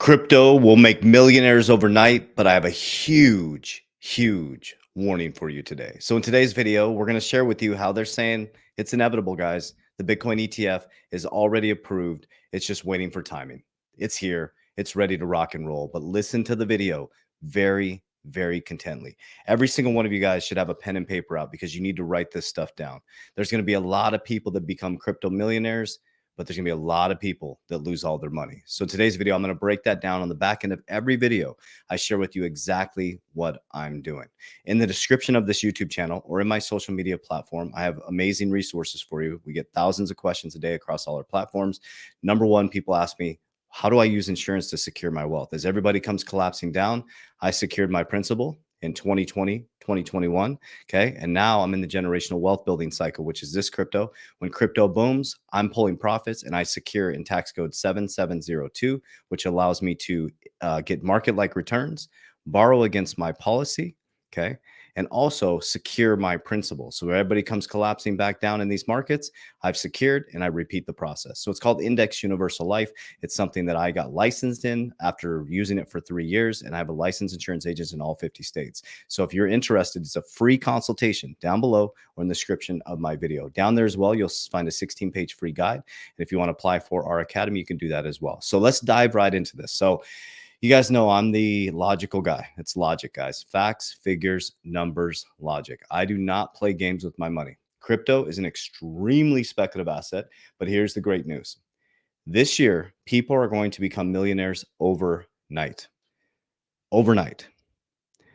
Crypto will make millionaires overnight, but I have a huge warning for you today. So in today's video, we're going to share with you how they're saying it's inevitable, guys. The Bitcoin ETF is already approved. It's just waiting for timing. It's here. It's ready to rock and roll. But listen to the video very contently. Every single one of you guys should have a pen and paper out because you need to write this stuff down. There's going to be a lot of people that become crypto millionaires, but there's gonna be a lot of people that lose all their money. So today's video, I'm gonna break that down. On the back end of every video, I share with you exactly what I'm doing. In the description of this YouTube channel or in my social media platform, I have amazing resources for you. We get thousands of questions a day across all our platforms. Number one, people ask me, how do I use insurance to secure my wealth? As everybody comes collapsing down, I secured my principal in 2020, 2021. Okay. And now I'm in the generational wealth building cycle, which is this crypto. When crypto booms, I'm pulling profits and I secure in tax code 7702, which allows me to get market-like returns, borrow against my policy. Okay. And also secure my principal. So where everybody comes collapsing back down in these markets, I've secured and I repeat the process. So it's called Index Universal Life. It's something that I got licensed in after using it for 3 years. And I have a licensed insurance agent in all 50 states. So if you're interested, it's a free consultation down below or in the description of my video. Down there as well, you'll find a 16-page free guide. And if you want to apply for our academy, you can do that as well. So let's dive right into this. So you guys know I'm the logical guy. It's logic, guys. Facts, figures, numbers, logic. I do not play games with my money. Crypto is an extremely speculative asset, but here's the great news. This year, people are going to become millionaires overnight. Overnight.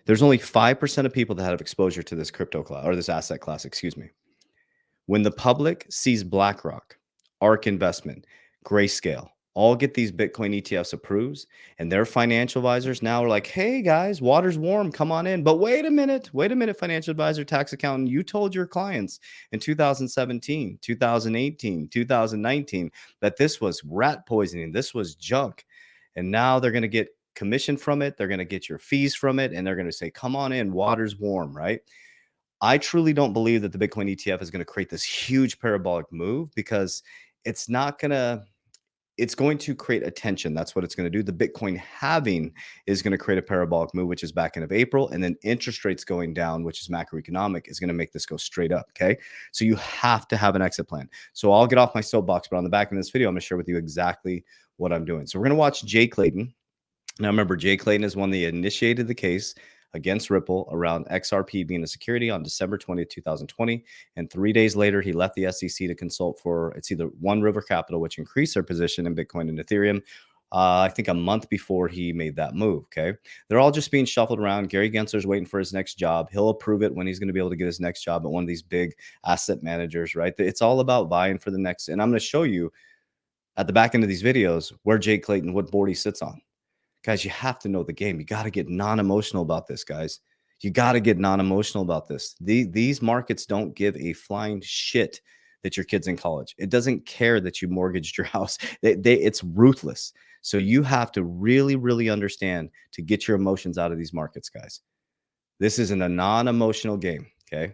There's only 5% of people that have exposure to this crypto class or this asset class, excuse me. When the public sees BlackRock, ARK Investment, Grayscale, all get these Bitcoin ETFs approved, and their financial advisors now are like, hey guys, water's warm, come on in. But wait a minute, financial advisor, tax accountant, you told your clients in 2017, 2018, 2019 that this was rat poisoning, this was junk. And now they're going to get commission from it, they're going to get your fees from it, and they're going to say, come on in, water's warm, right? I truly don't believe that the Bitcoin ETF is going to create this huge parabolic move because it's not going to, it's going to create attention. That's what it's going to do. The Bitcoin halving is going to create a parabolic move, which is back end of April. And then interest rates going down, which is macroeconomic, is going to make this go straight up. Okay. So you have to have an exit plan. So I'll get off my soapbox, but on the back end of this video, I'm going to share with you exactly what I'm doing. So we're going to watch Jay Clayton. Now, remember, Jay Clayton is one that initiated the case against Ripple around XRP being a security on December 20th, 2020. And 3 days later, he left the SEC to consult for, it's either One River Capital, which increased their position in Bitcoin and Ethereum. I think a month before he made that move. Okay. They're all just being shuffled around. Gary Gensler's waiting for his next job. He'll approve it when he's going to be able to get his next job at one of these big asset managers, right? It's all about vying for the next. And I'm going to show you at the back end of these videos where Jay Clayton, what board he sits on. Guys, you have to know the game. You got to get non-emotional about this, guys. You got to get non-emotional about this. These markets don't give a flying shit that your kid's in college. It doesn't care that you mortgaged your house. It's ruthless. So you have to really understand to get your emotions out of these markets, guys. This isn't a non-emotional game, okay?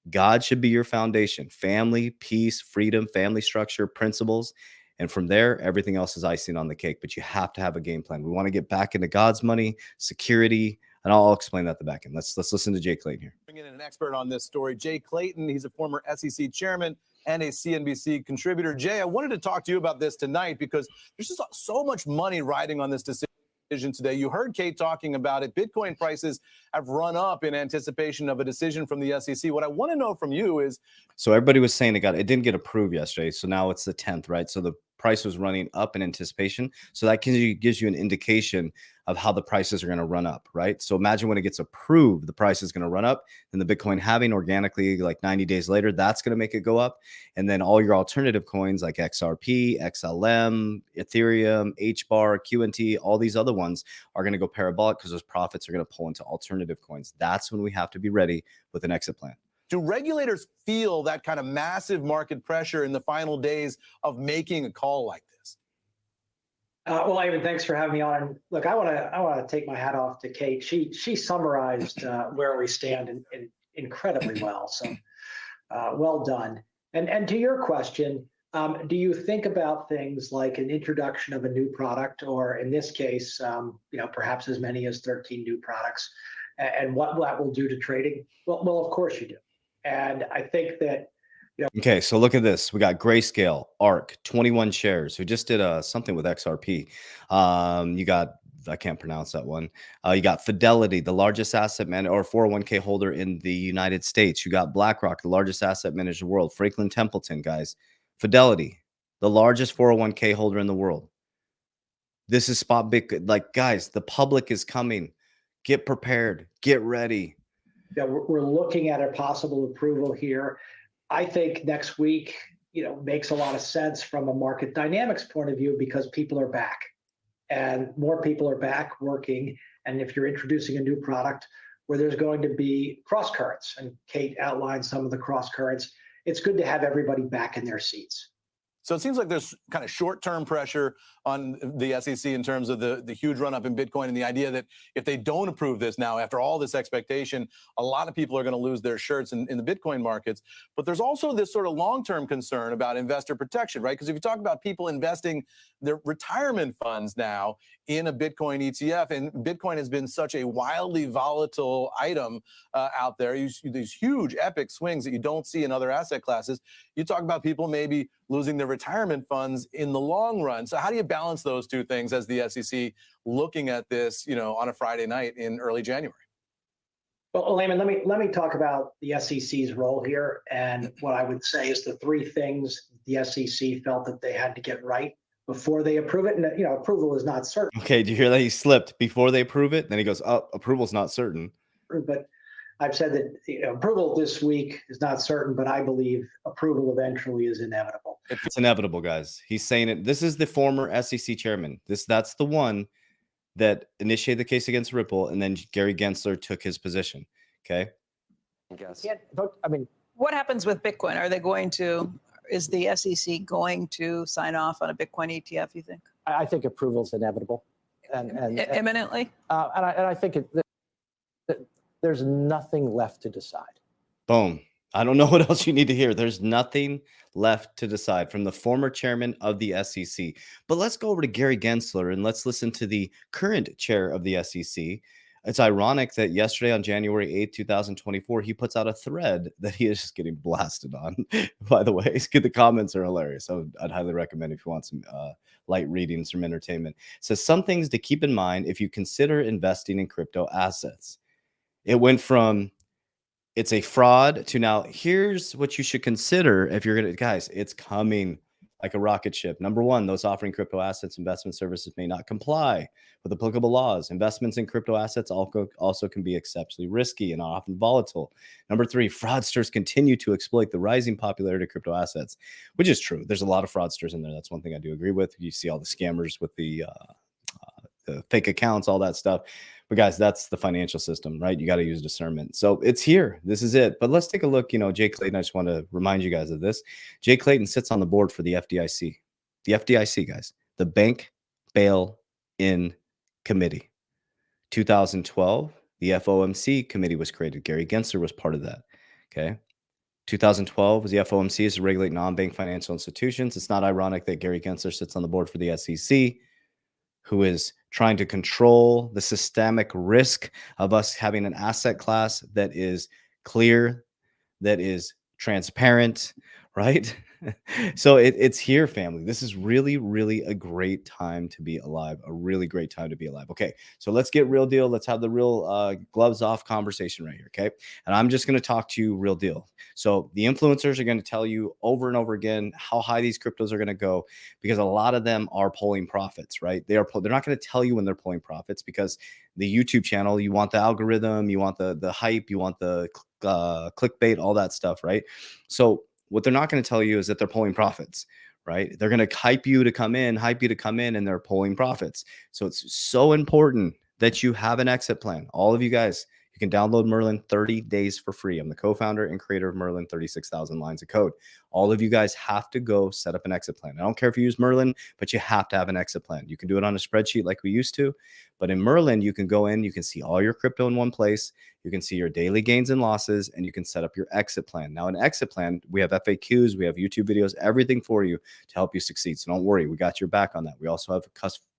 God should be your foundation. Family, peace, freedom, family structure, principles. And from there, everything else is icing on the cake. But you have to have a game plan. We want to get back into God's money, security, and I'll explain that at the back end. Let's listen to Jay Clayton here. Bringing in an expert on this story, Jay Clayton. He's a former SEC chairman and a CNBC contributor. Jay, I wanted to talk to you about this tonight because there's just so much money riding on this decision today. You heard Kate talking about it. Bitcoin prices have run up in anticipation of a decision from the SEC. What I want to know from you is, so everybody was saying it didn't get approved yesterday. So now it's the 10th, right? So the price was running up in anticipation. So that gives you an indication of how the prices are going to run up, right? So imagine when it gets approved, the price is going to run up, and the Bitcoin halving organically, like 90 days later, that's going to make it go up. And then all your alternative coins like XRP, XLM, Ethereum, HBAR, QNT, all these other ones are going to go parabolic because those profits are going to pull into alternative coins. That's when we have to be ready with an exit plan. do regulators feel that kind of massive market pressure in the final days of making a call like this? Well, Ivan, thanks for having me on. Look, I want to take my hat off to Kate. She summarized where we stand in incredibly well. So well done. And to your question, Do you think about things like an introduction of a new product, or in this case, perhaps as many as 13 new products, and what that will do to trading? Well, of course you do. And I think that, Okay, so look at this. We got Grayscale, ARK, 21 shares, who just did something with XRP. You got, I can't pronounce that one. You got Fidelity, the largest asset manager or 401k holder in the United States. You got BlackRock, the largest asset manager in the world. Franklin Templeton, guys. Fidelity, the largest 401k holder in the world. This is spot big. Like, guys, the public is coming. Get prepared. Get ready. we're looking at a possible approval here. I think next week, makes a lot of sense from a market dynamics point of view because people are back and more people are back working. And if you're introducing a new product where there's going to be cross currents, and Kate outlined some of the cross currents, it's good to have everybody back in their seats. So it seems like there's kind of short-term pressure on the SEC in terms of the huge run-up in Bitcoin and the idea that if they don't approve this now, after all this expectation, a lot of people are going to lose their shirts in the Bitcoin markets. But there's also this sort of long-term concern about investor protection, right? Because if you talk about people investing their retirement funds now in a Bitcoin ETF, and Bitcoin has been such a wildly volatile item out there, these huge epic swings that you don't see in other asset classes. You talk about people maybe losing their retirement funds in the long run. So how do you balance those two things as the SEC looking at this, on a Friday night in early January? Well, Layman, let me talk about the SEC's role here. And what I would say is the three things the SEC felt that they had to get right before they approve it. And, approval is not certain. Okay, do you hear that? He slipped before they approve it. Then he goes, oh, approval's not certain. But I've said that approval this week is not certain, but I believe approval eventually is inevitable. It's inevitable, guys. He's saying it. This is the former SEC chairman. That's the one that initiated the case against Ripple, and then Gary Gensler took his position. Okay. Yes. Yeah, I mean, what happens with Bitcoin? Is the SEC going to sign off on a Bitcoin ETF, you think? I think approval is inevitable. Imminently? And I think there's nothing left to decide. Boom. I don't know what else you need to hear. There's nothing left to decide from the former chairman of the SEC. But let's go over to Gary Gensler and let's listen to the current chair of the SEC. It's ironic that yesterday on January 8th, 2024, he puts out a thread that he is just getting blasted on. By the way, the comments are hilarious. So I'd highly recommend if you want some light reading, some entertainment. It says some things to keep in mind if you consider investing in crypto assets. It went from it's a fraud to now here's what you should consider if you're going to, guys, it's coming like a rocket ship. Number one, those offering crypto assets, investment services may not comply with applicable laws. Investments in crypto assets also can be exceptionally risky and often volatile. Number three, fraudsters continue to exploit the rising popularity of crypto assets, which is true. There's a lot of fraudsters in there. That's one thing I do agree with. You see all the scammers with the fake accounts, all that stuff. But guys, that's the financial system, right? You got to use discernment. So it's here. This is it. But let's take a look. Jay Clayton, I just want to remind you guys of this. Jay Clayton sits on the board for the FDIC. The FDIC, guys, the Bank Bail-In Committee. 2012, the FOMC committee was created. Gary Gensler was part of that. Okay. 2012 was the FOMC is to regulate non-bank financial institutions. It's not ironic that Gary Gensler sits on the board for the SEC, who is trying to control the systemic risk of us having an asset class that is clear, that is transparent, right? So it's here, family. This is really, really a great time to be alive, a really great time to be alive. Okay, so let's get real deal. Let's have the real gloves off conversation right here, okay? And I'm just going to talk to you real deal. So the influencers are going to tell you over and over again how high these cryptos are going to go because a lot of them are pulling profits, right? They're not going to tell you when they're pulling profits because the YouTube channel, you want the algorithm, you want the hype, you want the clickbait, all that stuff, right? So what they're not going to tell you is that they're pulling profits, right? They're going to hype you to come in, and they're pulling profits. So it's so important that you have an exit plan. All of you guys, you can download Merlin 30 days for free. I'm the co-founder and creator of Merlin, 36,000 lines of code. All of you guys have to go set up an exit plan. I don't care if you use Merlin, but you have to have an exit plan. You can do it on a spreadsheet like we used to, but in Merlin, you can go in, you can see all your crypto in one place. You can see your daily gains and losses, and you can set up your exit plan. Now, an exit plan, we have FAQs, we have YouTube videos, everything for you to help you succeed. So don't worry, we got your back on that. We also have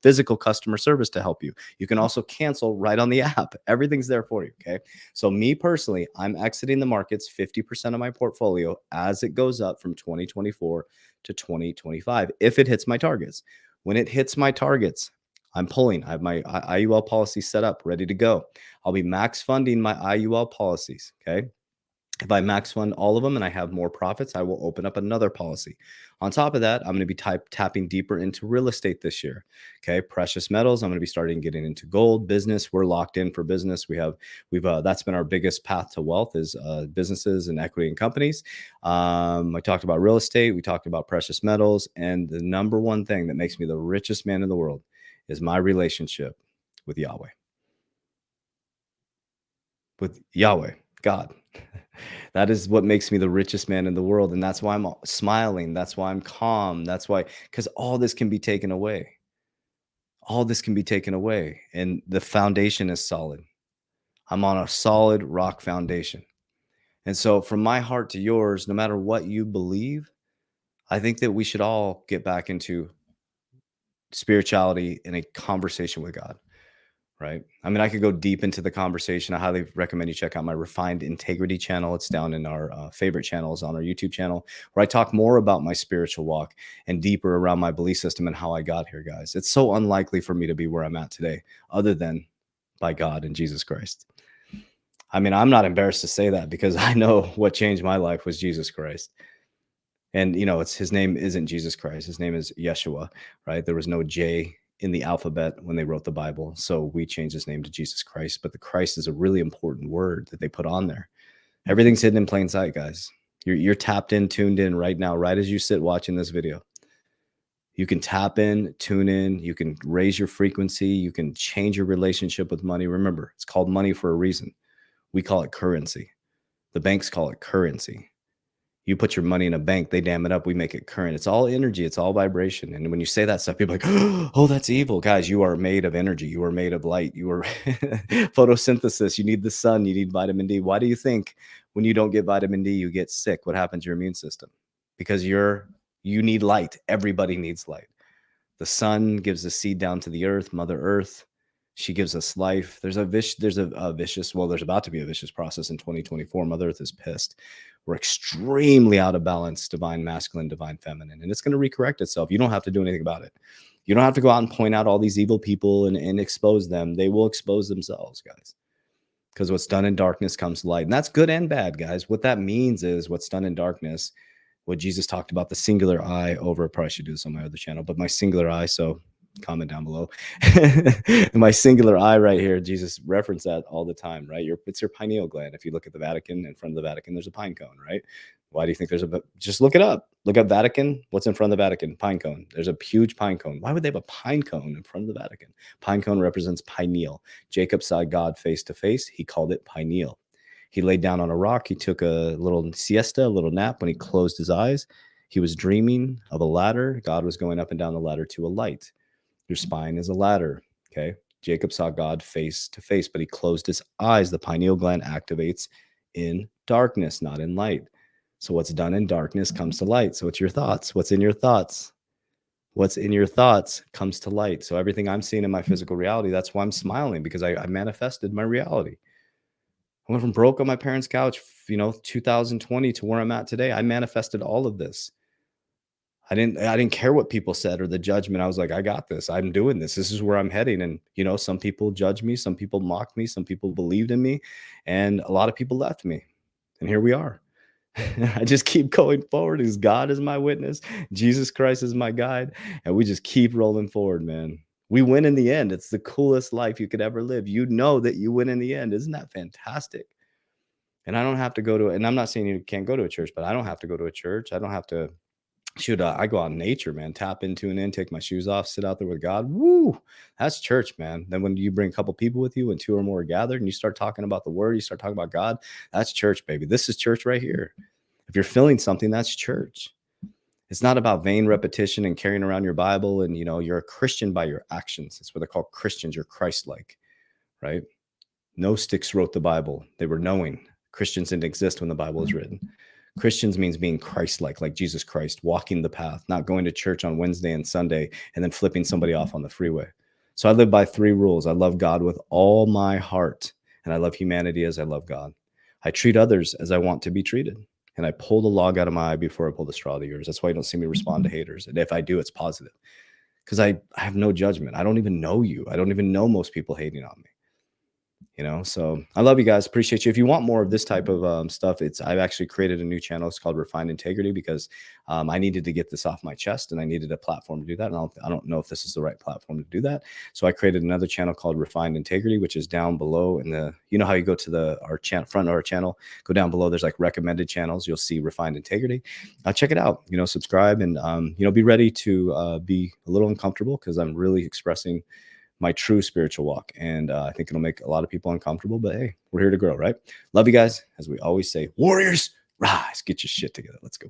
physical customer service to help you. You can also cancel right on the app. Everything's there for you, okay? So me personally, I'm exiting the markets 50% of my portfolio as it goes up from 2024 to 2025 if it hits my targets. When it hits my targets, I'm pulling. I have my IUL policy set up, ready to go. I'll be max funding my IUL policies, okay? If I max fund all of them and I have more profits, I will open up another policy. On top of that, I'm going to be tapping deeper into real estate this year. Okay, precious metals. I'm going to be starting getting into gold business. We're locked in for business. That's been our biggest path to wealth is businesses and equity and companies. I talked about real estate. We talked about precious metals, and the number one thing that makes me the richest man in the world is my relationship with Yahweh. With Yahweh, God. That is what makes me the richest man in the world. And that's why I'm smiling. That's why I'm calm. That's why, because all this can be taken away. All this can be taken away. And the foundation is solid. I'm on a solid rock foundation. And so from my heart to yours, no matter what you believe, I think that we should all get back into spirituality and a conversation with God. Right. I mean, I could go deep into the conversation. I highly recommend you check out my Refined Integrity channel. It's down in our favorite channels on our YouTube channel, where I talk more about my spiritual walk and deeper around my belief system and how I got here, guys. It's so unlikely for me to be where I'm at today, other than by God and Jesus Christ. I mean, I'm not embarrassed to say that because I know what changed my life was Jesus Christ. And, you know, his name isn't Jesus Christ. His name is Yeshua, right? There was no J in the alphabet when they wrote the Bible. So we changed his name to Jesus Christ. But the Christ is a really important word that they put on there. Everything's hidden in plain sight, guys. You're tapped in, tuned in right now, right as you sit watching this video. You can tap in, tune in. You can raise your frequency. You can change your relationship with money. Remember, it's called money for a reason. We call it currency. The banks call it currency. You put your money in a bank, they dam it up, we make it current. It's all energy, it's all vibration. And when you say that stuff, people are like, oh, that's evil. Guys, you are made of energy. You are made of light. You are photosynthesis. You need the sun. You need vitamin D. Why do you think when you don't get vitamin D, you get sick? What happens to your immune system? Because you need light. Everybody needs light. The sun gives the seed down to the earth, Mother Earth. She gives us life. There's about to be a vicious process in 2024. Mother Earth is pissed. We're extremely out of balance, divine masculine, divine feminine, and it's going to recorrect itself. You don't have to do anything about it. You don't have to go out and point out all these evil people and expose them. They will expose themselves, guys, because what's done in darkness comes to light. And that's good and bad, guys. What that means is what's done in darkness, what Jesus talked about, the singular eye over, probably should do this on my other channel, but my singular eye. So comment down below. My singular eye right here, Jesus referenced that all the time, right? It's your pineal gland. If you look at the Vatican, in front of the Vatican, there's a pine cone, right? Why do you think just look it up. Look up Vatican. What's in front of the Vatican? Pine cone. There's a huge pine cone. Why would they have a pine cone in front of the Vatican? Pine cone represents pineal. Jacob saw God face to face. He called it pineal. He laid down on a rock. He took a little siesta, a little nap. When he closed his eyes, he was dreaming of a ladder. God was going up and down the ladder to a light. Your spine is a ladder, okay? Jacob saw God face to face, but he closed his eyes. The pineal gland activates in darkness, not in light. So what's done in darkness comes to light. So it's your thoughts. What's in your thoughts? What's in your thoughts comes to light. So everything I'm seeing in my physical reality, that's why I'm smiling, because I manifested my reality. I went from broke on my parents' couch, 2020 to where I'm at today. I manifested all of this. I didn't care what people said or the judgment. I was like, I got this. I'm doing this. This is where I'm heading. And, some people judged me. Some people mocked me. Some people believed in me. And a lot of people left me. And here we are. I just keep going forward because God is my witness. Jesus Christ is my guide. And we just keep rolling forward, man. We win in the end. It's the coolest life you could ever live. You know that you win in the end. Isn't that fantastic? And I don't have to go to, and I'm not saying you can't go to a church, but I don't have to go to a church. I don't have to. I go out in nature, man. Tap in, tune in, take my shoes off, sit out there with God. Woo, that's church, man. Then when you bring a couple people with you and two or more are gathered and you start talking about the word, you start talking about God, that's church, baby. This is church right here. If you're feeling something, that's church. It's not about vain repetition and carrying around your Bible. And, you're a Christian by your actions. That's what they're called, Christians. You're Christ-like, right? Gnostics wrote the Bible. They were knowing. Christians didn't exist when the Bible was written. Christians means being Christ-like, like Jesus Christ, walking the path, not going to church on Wednesday and Sunday and then flipping somebody off on the freeway. So I live by 3 rules. I love God with all my heart, and I love humanity as I love God. I treat others as I want to be treated, and I pull the log out of my eye before I pull the straw out of yours. That's why you don't see me respond to haters. And if I do, it's positive, because I have no judgment. I don't even know you. I don't even know most people hating on me. So I love you guys. Appreciate you. If you want more of this type of stuff, I've actually created a new channel. It's called Refined Integrity, because I needed to get this off my chest, and I needed a platform to do that. And I don't know if this is the right platform to do that. So I created another channel called Refined Integrity, which is down below in the, how you go to our front of our channel, go down below. There's like recommended channels. You'll see Refined Integrity. Check it out, subscribe, and, be ready to be a little uncomfortable, because I'm really expressing my true spiritual walk. And I think it'll make a lot of people uncomfortable, but hey, we're here to grow, right? Love you guys. As we always say, warriors, rise, get your shit together. Let's go.